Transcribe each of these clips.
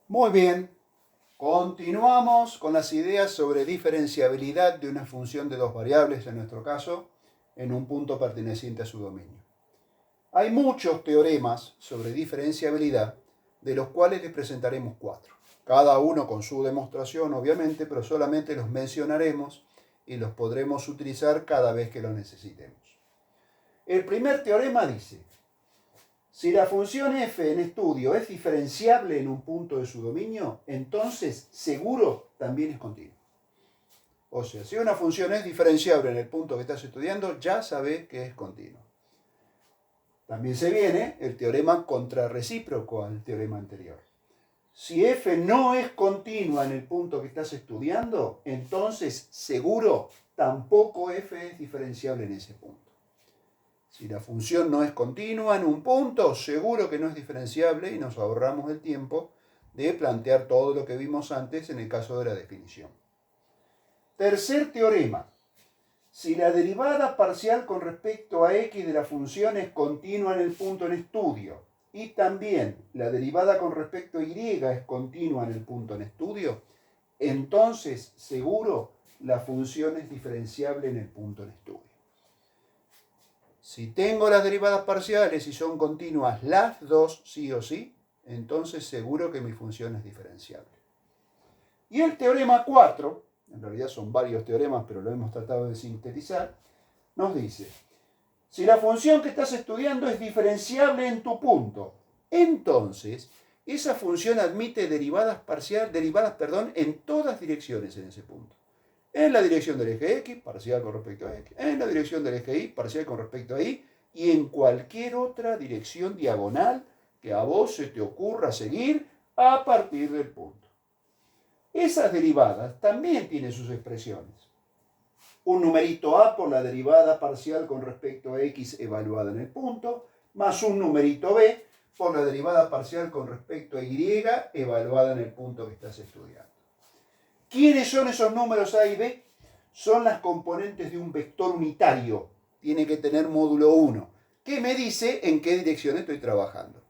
Muy bien, continuamos con las ideas sobre diferenciabilidad de una función de dos variables, en nuestro caso, en un punto perteneciente a su dominio. Hay muchos teoremas sobre diferenciabilidad, de los cuales les presentaremos 4. Cada uno con su demostración, obviamente, pero solamente los mencionaremos y los podremos utilizar cada vez que lo necesitemos. El primer teorema dice: si la función f en estudio es diferenciable en un punto de su dominio, entonces seguro también es continua. O sea, si una función es diferenciable en el punto que estás estudiando, ya sabes que es continua. También se viene el teorema contrarrecíproco al teorema anterior. Si f no es continua en el punto que estás estudiando, entonces seguro tampoco f es diferenciable en ese punto. Si la función no es continua en un punto, seguro que no es diferenciable y nos ahorramos el tiempo de plantear todo lo que vimos antes en el caso de la definición. Tercer teorema. Si la derivada parcial con respecto a x de la función es continua en el punto en estudio y también la derivada con respecto a y es continua en el punto en estudio, entonces seguro la función es diferenciable en el punto en estudio. Si tengo las derivadas parciales y son continuas las dos sí o sí, entonces seguro que mi función es diferenciable. Y el teorema 4, en realidad son varios teoremas, pero lo hemos tratado de sintetizar, nos dice: si la función que estás estudiando es diferenciable en tu punto, entonces esa función admite derivadas en todas direcciones en ese punto. En la dirección del eje X, parcial con respecto a X. En la dirección del eje Y, parcial con respecto a Y. Y en cualquier otra dirección diagonal que a vos se te ocurra seguir a partir del punto. Esas derivadas también tienen sus expresiones. Un numerito a por la derivada parcial con respecto a X evaluada en el punto, más un numerito b por la derivada parcial con respecto a Y evaluada en el punto que estás estudiando. ¿Quiénes son esos números a y b? Son las componentes de un vector unitario. Tiene que tener módulo 1, que me dice en qué dirección estoy trabajando.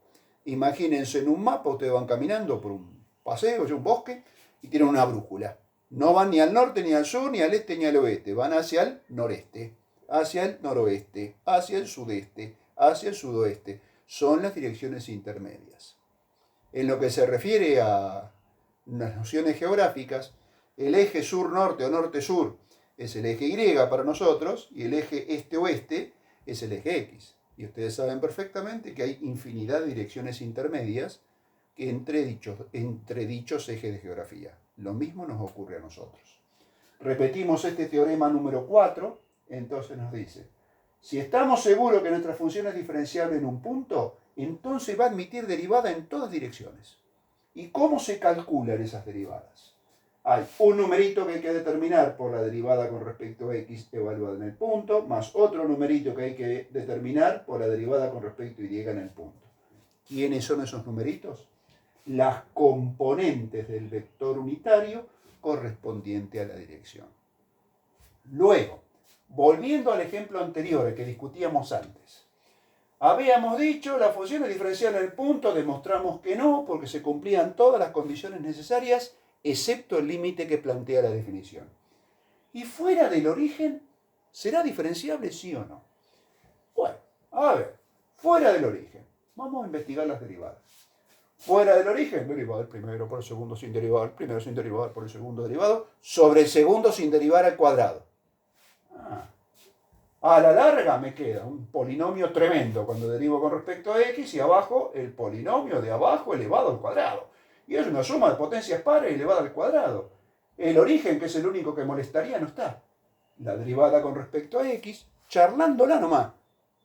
Imagínense en un mapa, ustedes van caminando por un paseo, un bosque, y tienen una brújula. No van ni al norte, ni al sur, ni al este, ni al oeste. Van hacia el noreste, hacia el noroeste, hacia el sudeste, hacia el sudoeste. Son las direcciones intermedias. En lo que se refiere a las nociones geográficas, el eje sur-norte o norte-sur es el eje Y para nosotros y el eje este-oeste es el eje X. Y ustedes saben perfectamente que hay infinidad de direcciones intermedias entre dichos ejes de geografía. Lo mismo nos ocurre a nosotros. Repetimos este teorema número 4, entonces nos dice: si estamos seguros que nuestra función es diferenciable en un punto, entonces va a admitir derivada en todas direcciones. ¿Y cómo se calculan esas derivadas? Hay un numerito que hay que determinar por la derivada con respecto a x evaluada en el punto, más otro numerito que hay que determinar por la derivada con respecto a y en el punto. ¿Quiénes son esos numeritos? Las componentes del vector unitario correspondiente a la dirección. Luego, volviendo al ejemplo anterior, el que discutíamos antes, habíamos dicho la función es diferenciable en el punto, demostramos que no, porque se cumplían todas las condiciones necesarias, excepto el límite que plantea la definición. ¿Y fuera del origen, será diferenciable sí o no? Bueno, a ver, fuera del origen, vamos a investigar las derivadas. Fuera del origen, derivado el primero por el segundo sin derivar, el primero sin derivar por el segundo derivado, sobre el segundo sin derivar al cuadrado. A la larga me queda un polinomio tremendo cuando derivo con respecto a x y abajo el polinomio de abajo elevado al cuadrado. Y es una suma de potencias pares elevada al cuadrado. El origen, que es el único que molestaría, no está. La derivada con respecto a x, charlándola nomás,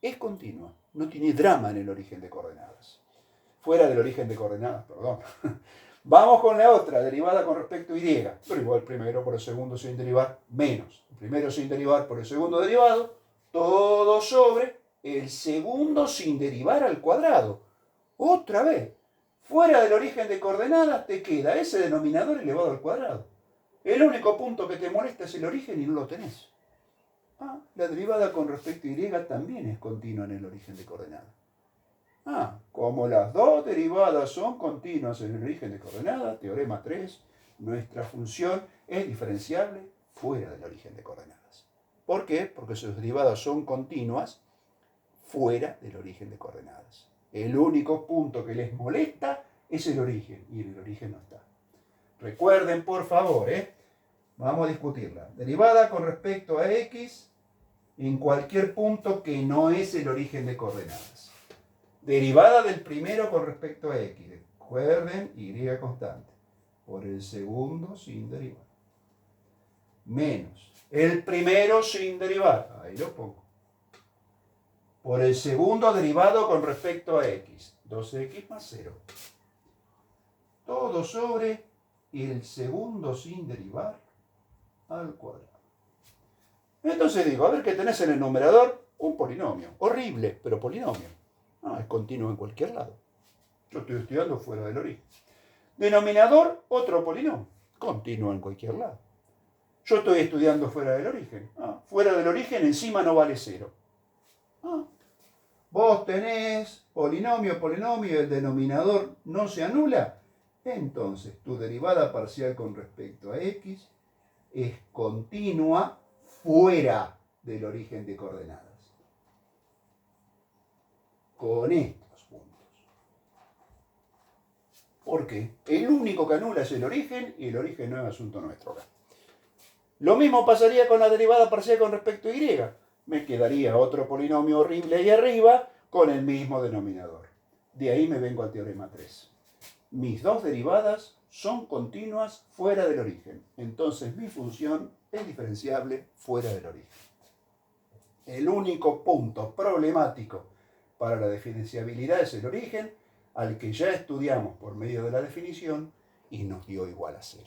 es continua. No tiene drama en el origen de coordenadas. Fuera del origen de coordenadas, perdón. Vamos con la otra, derivada con respecto a y. Derivó el primero por el segundo sin derivar, menos. El primero sin derivar por el segundo derivado, todo sobre el segundo sin derivar al cuadrado. Otra vez, fuera del origen de coordenadas te queda ese denominador elevado al cuadrado. El único punto que te molesta es el origen y no lo tenés. La derivada con respecto a y también es continua en el origen de coordenadas. Como las dos derivadas son continuas en el origen de coordenadas, teorema 3, nuestra función es diferenciable fuera del origen de coordenadas. ¿Por qué? Porque sus derivadas son continuas fuera del origen de coordenadas. El único punto que les molesta es el origen, y en el origen no está. Recuerden, por favor, vamos a discutirla. Derivada con respecto a x en cualquier punto que no es el origen de coordenadas. Derivada del primero con respecto a x. Recuerden, y constante. Por el segundo sin derivar. Menos el primero sin derivar. Ahí lo pongo. Por el segundo derivado con respecto a x. 2x más 0. Todo sobre el segundo sin derivar al cuadrado. Entonces digo, a ver qué tenés en el numerador. Un polinomio. Horrible, pero polinomio. Es continuo en cualquier lado. Yo estoy estudiando fuera del origen. Denominador, otro polinomio. Continuo en cualquier lado. Yo estoy estudiando fuera del origen. Fuera del origen encima no vale 0. Vos tenés polinomio, y el denominador no se anula. Entonces, tu derivada parcial con respecto a x es continua fuera del origen de coordenadas. Con estos puntos. ¿Por qué? El único que anula es el origen y el origen no es asunto nuestro acá. Lo mismo pasaría con la derivada parcial con respecto a y. Me quedaría otro polinomio horrible ahí arriba con el mismo denominador. De ahí me vengo al teorema 3. Mis dos derivadas son continuas fuera del origen. Entonces mi función es diferenciable fuera del origen. El único punto problemático para la diferenciabilidad es el origen, al que ya estudiamos por medio de la definición y nos dio igual a 0.